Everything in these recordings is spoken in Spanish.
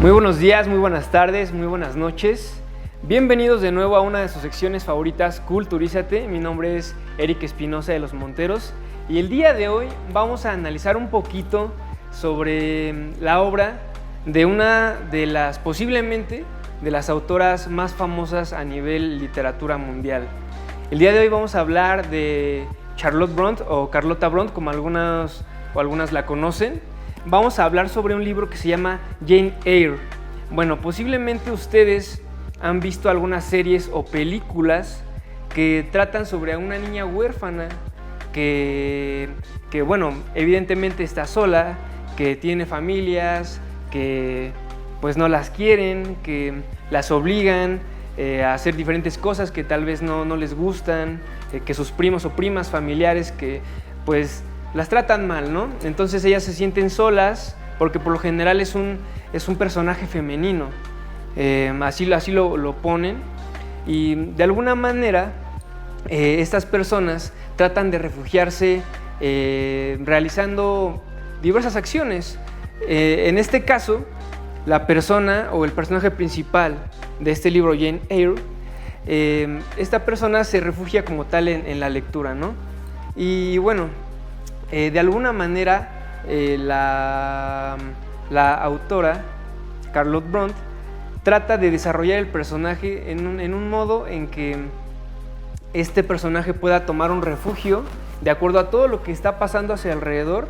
Muy buenos días, muy buenas tardes, muy buenas noches. Bienvenidos de nuevo a una de sus secciones favoritas, Culturízate. Mi nombre es Eric Espinosa de los Monteros y el día de hoy vamos a analizar un poquito sobre la obra de una de las, posiblemente, de las autoras más famosas a nivel literatura mundial. El día de hoy vamos a hablar de Charlotte Brontë o Carlota Brontë, como algunas la conocen. Vamos a hablar sobre un libro que se llama Jane Eyre. Bueno, posiblemente ustedes han visto algunas series o películas que tratan sobre a una niña huérfana que bueno, evidentemente está sola, que tiene familias, que pues no las quieren, que las obligan a hacer diferentes cosas que tal vez no les gustan, que sus primos o primas familiares que pues las tratan mal, ¿no? Entonces ellas se sienten solas porque por lo general es un personaje femenino, así lo ponen, y de alguna manera estas personas tratan de refugiarse realizando diversas acciones. En este caso, la persona o el personaje principal de este libro, Jane Eyre, esta persona se refugia como tal en la lectura, ¿no? Y bueno, de alguna manera la autora, Charlotte Brontë, trata de desarrollar el personaje en un modo en que este personaje pueda tomar un refugio de acuerdo a todo lo que está pasando a su alrededor,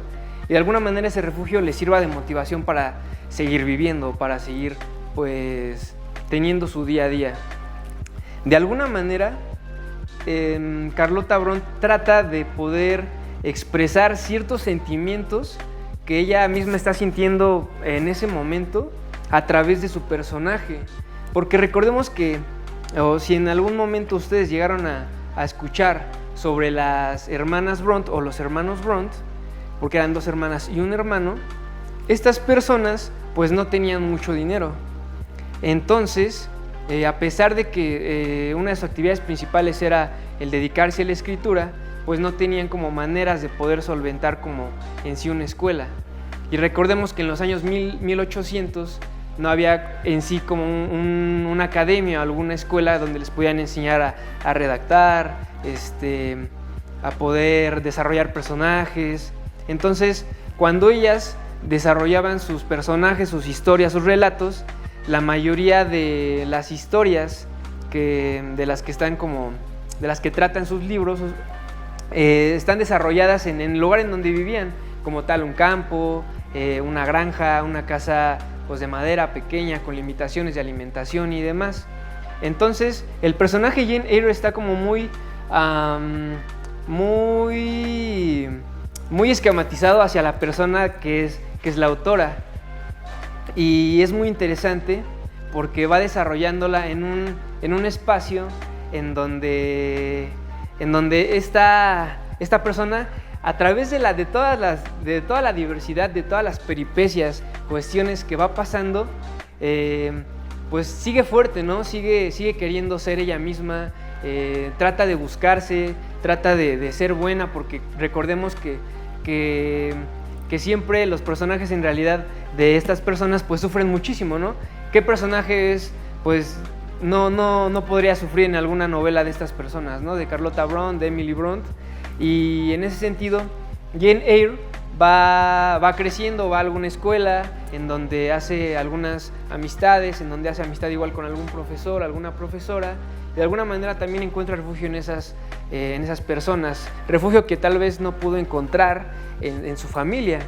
y de alguna manera ese refugio le sirva de motivación para seguir viviendo, para seguir pues teniendo su día a día. De alguna manera, Carlota Brontë trata de poder expresar ciertos sentimientos que ella misma está sintiendo en ese momento a través de su personaje, porque recordemos que, o si en algún momento ustedes llegaron a escuchar sobre las hermanas Brontë o los hermanos Brontë, porque eran dos hermanas y un hermano, estas personas pues no tenían mucho dinero. Entonces, a pesar de que una de sus actividades principales era el dedicarse a la escritura, pues no tenían como maneras de poder solventar como en sí una escuela. Y recordemos que en los años 1800 no había en sí como una academia o alguna escuela donde les pudieran enseñar a redactar, a poder desarrollar personajes. Entonces, cuando ellas desarrollaban sus personajes, sus historias, sus relatos, la mayoría de las historias de las que tratan sus libros están desarrolladas en el lugar en donde vivían, como tal un campo, una granja, una casa pues de madera pequeña con limitaciones de alimentación y demás. Entonces el personaje Jane Eyre está como muy esquematizado hacia la persona que es la autora, y es muy interesante porque va desarrollándola en un espacio en donde esta persona, a través de toda la diversidad, de todas las peripecias, cuestiones que va pasando, pues sigue fuerte, ¿no? Sigue queriendo ser ella misma, trata de buscarse, trata de ser buena, porque recordemos que siempre los personajes en realidad de estas personas pues sufren muchísimo, ¿no? ¿Qué personaje es? Pues no podría sufrir en alguna novela de estas personas, ¿no? De Carlota Brontë, de Emily Brontë. Y en ese sentido, Jane Eyre va creciendo, va a alguna escuela en donde hace algunas amistades, en donde hace amistad igual con algún profesor, alguna profesora, y de alguna manera también encuentra refugio en esas personas, refugio que tal vez no pudo encontrar en su familia,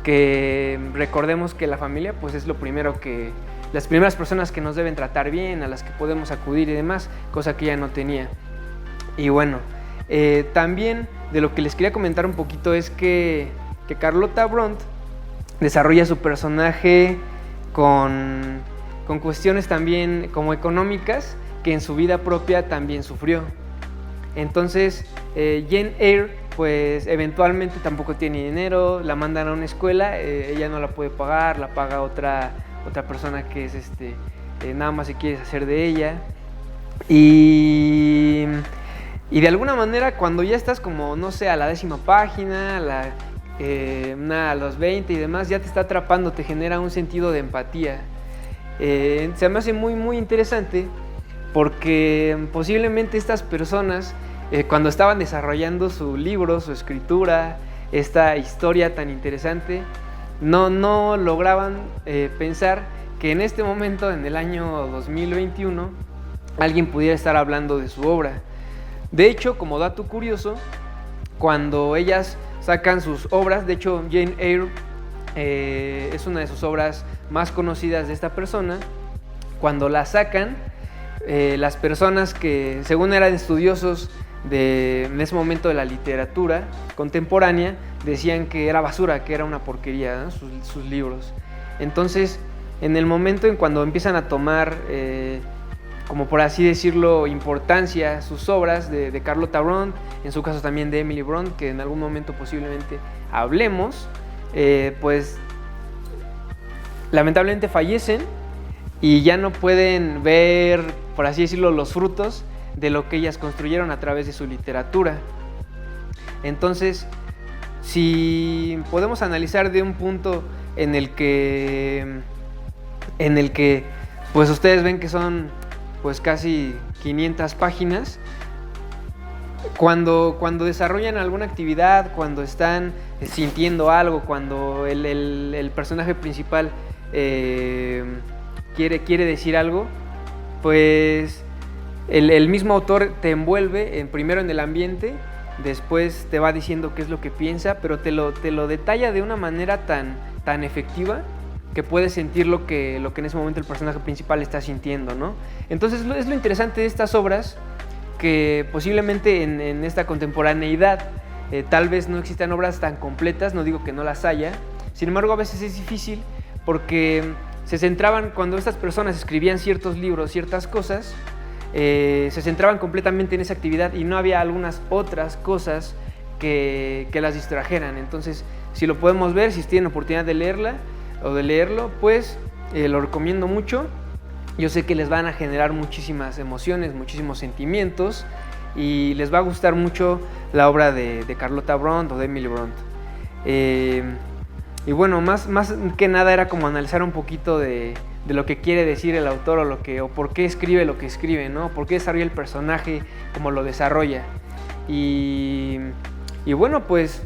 que recordemos que la familia pues es las primeras personas que nos deben tratar bien, a las que podemos acudir y demás, cosa que ella no tenía. Y bueno, también de lo que les quería comentar un poquito es que Carlota Brontë desarrolla su personaje con cuestiones también como económicas, que en su vida propia también sufrió. Entonces Jane Eyre pues eventualmente tampoco tiene dinero, la mandan a una escuela, ella no la puede pagar, la paga otra persona que es nada más se quiere deshacer de ella, y de alguna manera cuando ya estás como, no sé, a la 10ª página, a los 20 y demás, ya te está atrapando, te genera un sentido de empatía. Se me hace muy, muy interesante porque posiblemente estas personas, cuando estaban desarrollando su libro, su escritura, esta historia tan interesante, no lograban pensar que en este momento, en el año 2021, alguien pudiera estar hablando de su obra. De hecho, como dato curioso, cuando ellas sacan sus obras, de hecho Jane Eyre es una de sus obras más conocidas de esta persona, cuando la sacan, las personas que según eran estudiosos en ese momento de la literatura contemporánea decían que era basura, que era una porquería, ¿no? sus libros. Entonces, en el momento en cuando empiezan a tomar, como por así decirlo, importancia sus obras de Carlotta Brontë, en su caso también de Emily Brontë, que en algún momento posiblemente hablemos, pues lamentablemente fallecen y ya no pueden ver, por así decirlo, los frutos de lo que ellas construyeron a través de su literatura. Entonces, si podemos analizar de un punto en el que pues ustedes ven que son pues casi 500 páginas, cuando desarrollan alguna actividad, cuando están sintiendo algo, cuando el personaje principal quiere decir algo, pues el mismo autor te envuelve primero en el ambiente, después te va diciendo qué es lo que piensa, pero te lo detalla de una manera tan efectiva que puedes sentir lo que en ese momento el personaje principal está sintiendo, ¿no? Entonces es lo interesante de estas obras, que posiblemente en esta contemporaneidad tal vez no existan obras tan completas, no digo que no las haya, sin embargo a veces es difícil porque se centraban, cuando estas personas escribían ciertos libros, ciertas cosas, se centraban completamente en esa actividad y no había algunas otras cosas que las distrajeran. Entonces, si lo podemos ver, si tienen oportunidad de leerla o de leerlo, pues lo recomiendo mucho. Yo sé que les van a generar muchísimas emociones, muchísimos sentimientos y les va a gustar mucho la obra de Carlotta Brontë o de Emily Brontë. Y bueno, más que nada era como analizar un poquito de lo que quiere decir el autor o por qué escribe lo que escribe, ¿no? Por qué desarrolla el personaje como lo desarrolla. Y bueno, pues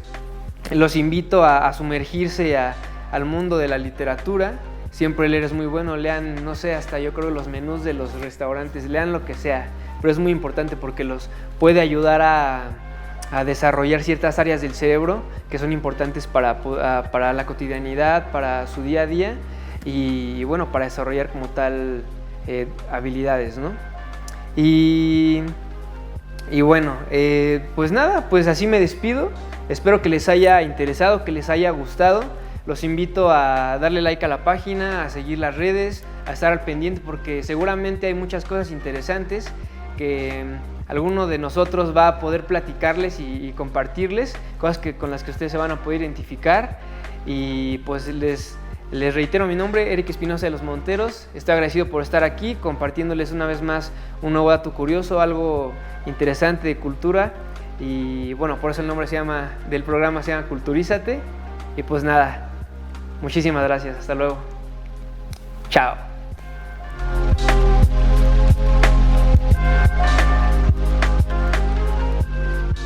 los invito a sumergirse al mundo de la literatura. Siempre leer es muy bueno, lean, no sé, hasta yo creo los menús de los restaurantes, lean lo que sea, pero es muy importante porque los puede ayudar a desarrollar ciertas áreas del cerebro que son importantes para la cotidianidad, para su día a día y bueno, para desarrollar como tal habilidades, ¿no? Y bueno, pues nada, pues así me despido. Espero que les haya interesado, que les haya gustado. Los invito a darle like a la página, a seguir las redes, a estar al pendiente porque seguramente hay muchas cosas interesantes que alguno de nosotros va a poder platicarles y compartirles, cosas con las que ustedes se van a poder identificar. Y pues les reitero mi nombre, Eric Espinosa de los Monteros. Estoy agradecido por estar aquí compartiéndoles una vez más un nuevo dato curioso, algo interesante de cultura. Y bueno, por eso el nombre del programa se llama Culturízate. Y pues nada, muchísimas gracias, hasta luego. Chao.